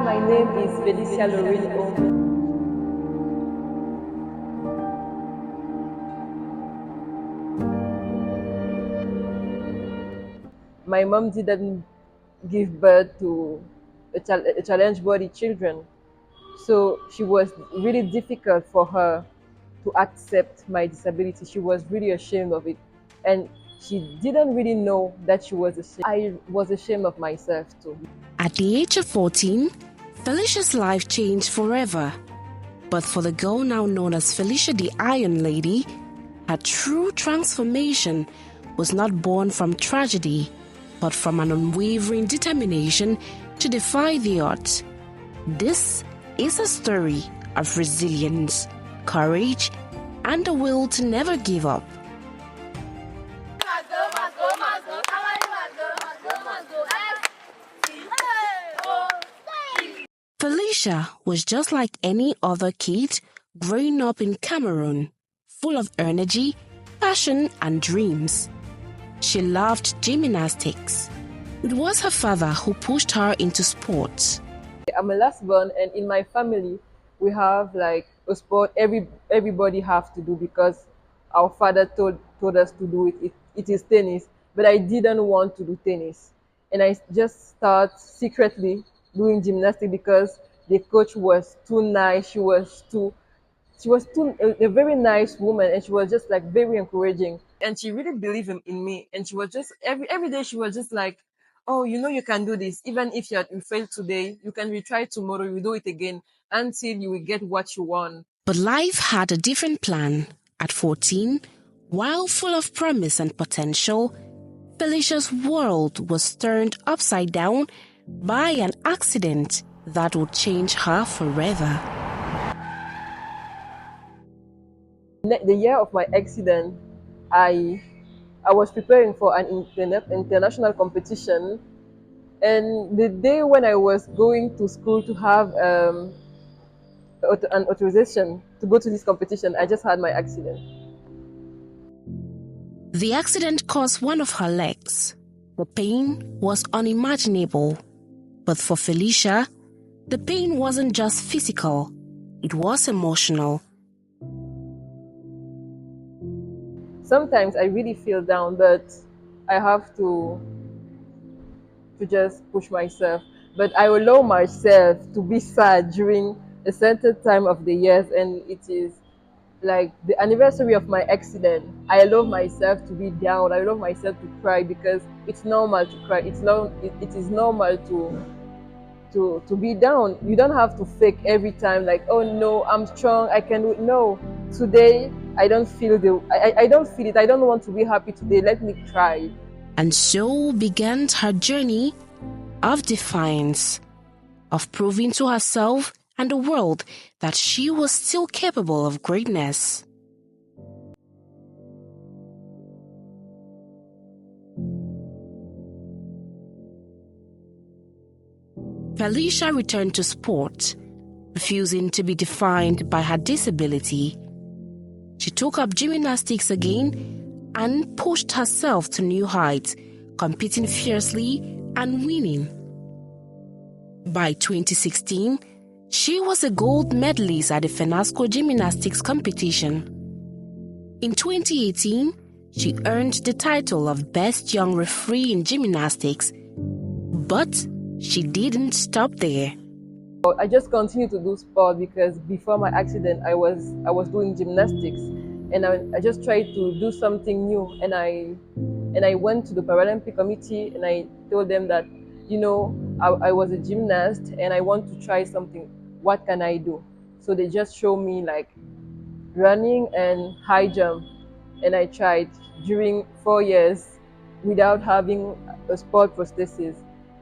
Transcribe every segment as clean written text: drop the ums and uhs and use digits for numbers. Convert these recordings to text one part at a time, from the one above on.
my name is Felicia UM. My mom didn't give birth to a challenge body children, so she was really difficult for her to accept my disability. She was really ashamed of it, and she didn't really know that she was ashamed. I was ashamed of myself too. At the age of 14, Felicia's life changed forever. But for the girl now known as Felicia the Iron Lady, her true transformation was not born from tragedy, but from an unwavering determination to defy the odds. This is a story of resilience, courage, and the will to never give up. Felicia was just like any other kid growing up in Cameroon, full of energy, passion, and dreams. She loved gymnastics. It was her father who pushed her into sports. I'm a last born, and in my family, we have like a sport everybody have to do because our father told us to do it. It is tennis, but I didn't want to do tennis, and I just start secretly doing gymnastics because the coach was too nice. She was too a very nice woman, and she was just like very encouraging, and she really believed in me. And she was just every day she was just like, oh, you know, you can do this. Even if you fail today, you can retry tomorrow. You do it again until you will get what you want. But life had a different plan. At 14, while full of promise and potential, Felicia's world was turned upside down by an accident that would change her forever. The year of my accident, I was preparing for an international competition, and the day when I was going to school to have an authorization to go to this competition, I just had my accident. The accident caused one of her legs. The pain was unimaginable. But for Felicia, the pain wasn't just physical, it was emotional. Sometimes I really feel down, but I have to just push myself. But I allow myself to be sad during a certain time of the years, and it is like the anniversary of my accident. I allow myself to be down. I allow myself to cry because it's normal to cry. It is normal to be down. You don't have to fake every time like, oh no, I'm strong, I can do it. No, today I don't feel I don't feel it. I don't want to be happy today. Let me cry. And so began her journey of defiance, of proving to herself and the world that she was still capable of greatness. Felicia returned to sport, refusing to be defined by her disability. She took up gymnastics again and pushed herself to new heights, competing fiercely and winning. By 2016, she was a gold medalist at the FENASCO gymnastics competition. In 2018, she earned the title of Best Young Referee in Gymnastics, but she didn't stop there. I just continued to do sport because before my accident, I was doing gymnastics, and I just tried to do something new. And I went to the Paralympic Committee, and I told them that, you know, I was a gymnast and I want to try something. What can I do? So they just showed me like running and high jump, and I tried during 4 years without having a sport prosthesis.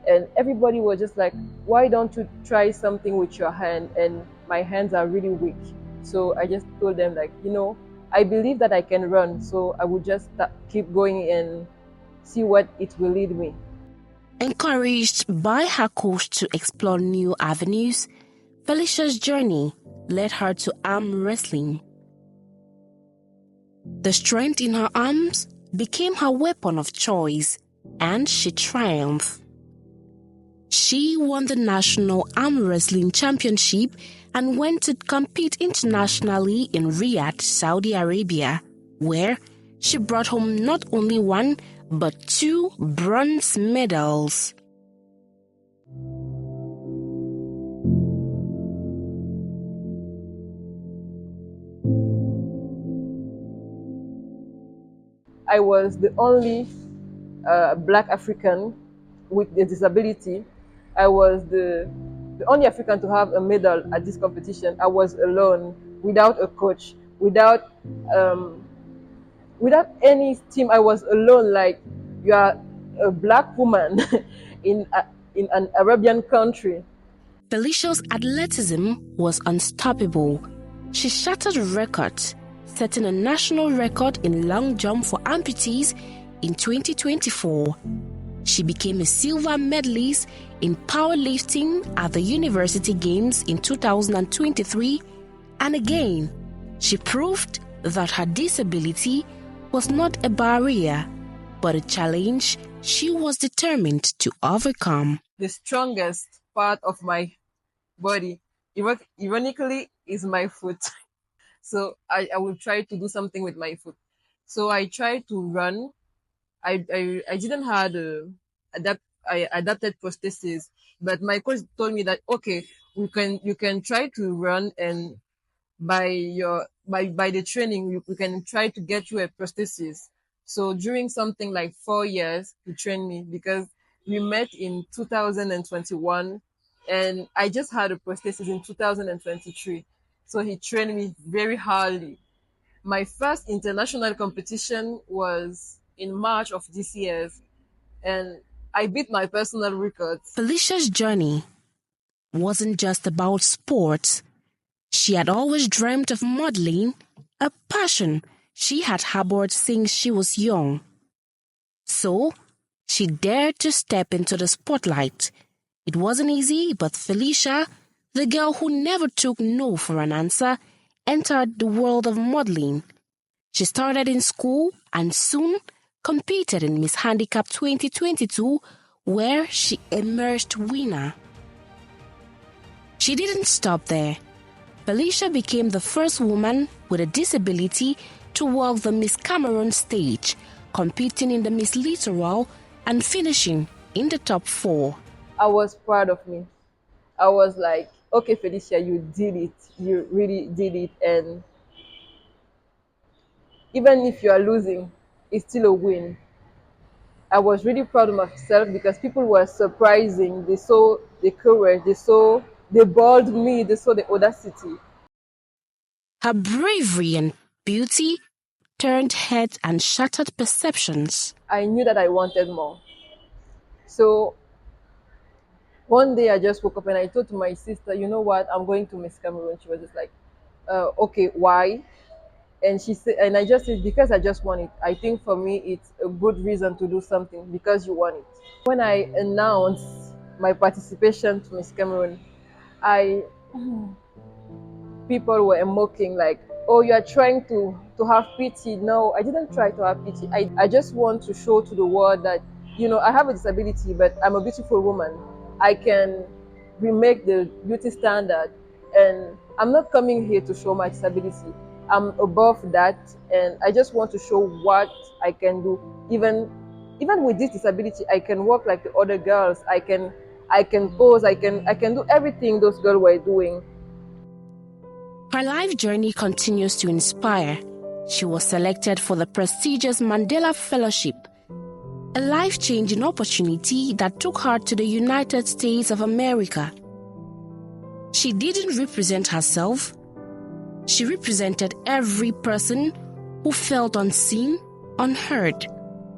And everybody was just like, why don't you try something with your hand? And my hands are really weak. So I just told them like, you know, I believe that I can run. So I would just keep going and see what it will lead me. Encouraged by her coach to explore new avenues, Felicia's journey led her to arm wrestling. The strength in her arms became her weapon of choice, and she triumphed. She won the National Arm Wrestling Championship and went to compete internationally in Riyadh, Saudi Arabia, where she brought home not only one but 2 bronze medals. I was the only Black African with a disability. I was the only African to have a medal at this competition. I was alone, without a coach, um, without any team. I was alone. Like, you are a Black woman in an Arabian country. Felicia's athleticism was unstoppable. She shattered records, setting a national record in long jump for amputees in 2024. She became a silver medalist in powerlifting at the University Games in 2023, and again, she proved that her disability was not a barrier, but a challenge she was determined to overcome. The strongest part of my body, ironically, is my foot. So I will try to do something with my foot. So I tried to run. I didn't have I adapted prosthesis, but my coach told me that, okay, you can try to run, and by the training we can try to get you a prosthesis. So during something like 4 years, he trained me, because we met in 2021 and I just had a prosthesis in 2023. So he trained me very hardly. My first international competition was in March of this year, and I beat my personal records. Felicia's journey wasn't just about sports. She had always dreamt of modeling, a passion she had harbored since she was young. So, she dared to step into the spotlight. It wasn't easy, but Felicia, the girl who never took no for an answer, entered the world of modeling. She started in school and soon competed in Miss Handicap 2022, where she emerged winner. She didn't stop there. Felicia became the first woman with a disability to walk the Miss Cameroon stage, competing in the Miss Littoral and finishing in the top 4. I was proud of me. I was like, okay, Felicia, you did it. You really did it. And even if you are losing, it's still a win. I was really proud of myself because people were surprising. They saw the courage, they bold me, they saw the audacity. Her bravery and beauty turned heads and shattered perceptions. I knew that I wanted more. So one day I just woke up and I told to my sister, you know what, I'm going to Miss Cameroon. She was just like, okay, why? And she said, and I just said, because I just want it. I think for me it's a good reason to do something, because you want it. When I announced my participation to Miss Cameroon, I people were mocking, like, oh, you are trying to have pity. No, I didn't try to have pity. I just want to show to the world that, I have a disability, but I'm a beautiful woman. I can remake the beauty standard, and I'm not coming here to show my disability. I'm above that, and I just want to show what I can do. Even with this disability, I can walk like the other girls. I can pose. I can do everything those girls were doing. Her life journey continues to inspire. She was selected for the prestigious Mandela Fellowship, a life-changing opportunity that took her to the United States of America. She didn't represent herself. She represented every person who felt unseen, unheard,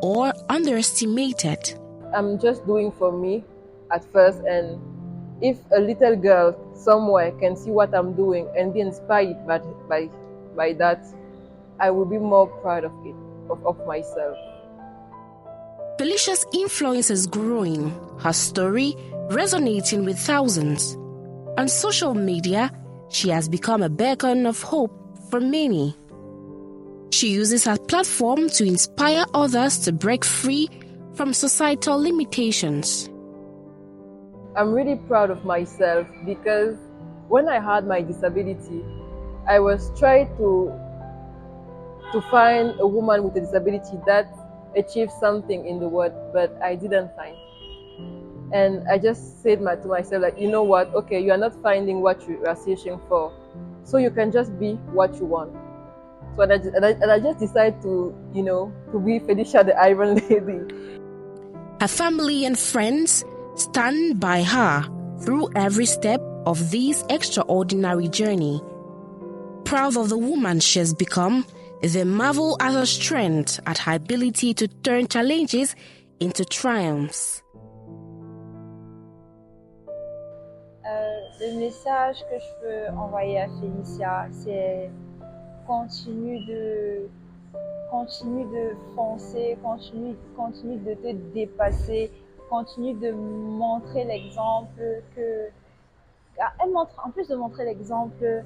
or underestimated. I'm just doing for me at first, and if a little girl somewhere can see what I'm doing and be inspired by that, I will be more proud of it, of myself. Felicia's influence is growing, her story resonating with thousands. On social media, she has become a beacon of hope for many. She uses her platform to inspire others to break free from societal limitations. I'm really proud of myself because when I had my disability, I was trying to find a woman with a disability that achieved something in the world, but I didn't find. And I just said to myself, like, you know what? Okay, you are not finding what you are searching for, so you can just be what you want. So and I just decided to be Felicia the Iron Lady. Her family and friends stand by her through every step of this extraordinary journey. Proud of the woman she has become, they marvel at her strength, at her ability to turn challenges into triumphs. Le message que je peux envoyer à Felicia, c'est continue de foncer, continue de te dépasser, continue de montrer l'exemple elle montre, en plus de montrer l'exemple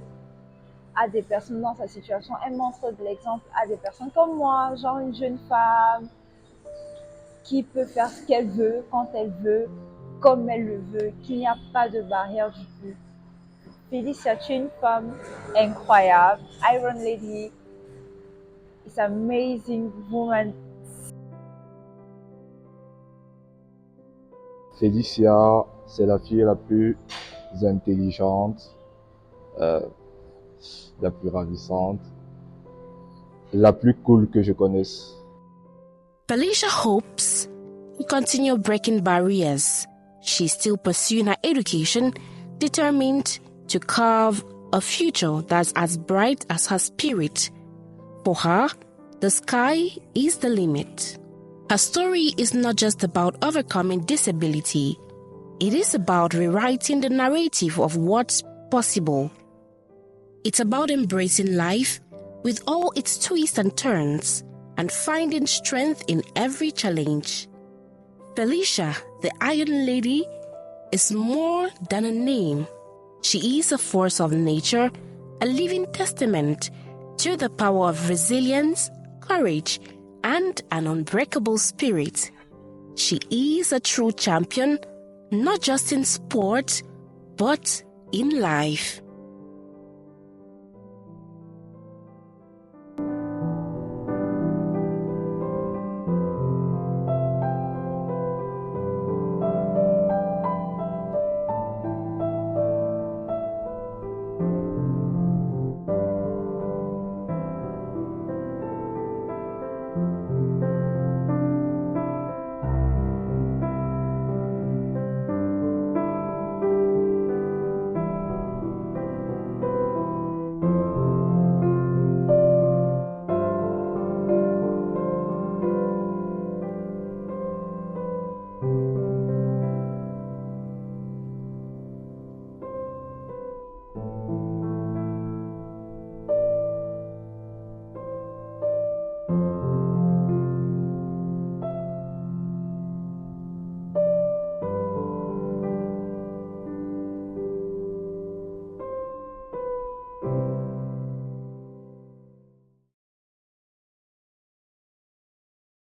à des personnes dans sa situation, elle montre de l'exemple à des personnes comme moi, genre une jeune femme qui peut faire ce qu'elle veut, quand elle veut, comme elle le veut, qu'il n'y a pas de barrière du tout. Felicia, tu es une femme incroyable, Iron Lady, it's an amazing woman. Felicia, c'est la fille la plus intelligente, la plus ravissante, la plus cool que je connaisse. Felicia hopes to continue breaking barriers. She's still pursuing her education, determined to carve a future that's as bright as her spirit. For her, the sky is the limit. Her story is not just about overcoming disability. It is about rewriting the narrative of what's possible. It's about embracing life with all its twists and turns and finding strength in every challenge. Felicia, the Iron Lady, is more than a name. She is a force of nature, a living testament to the power of resilience, courage, and an unbreakable spirit. She is a true champion, not just in sport, but in life.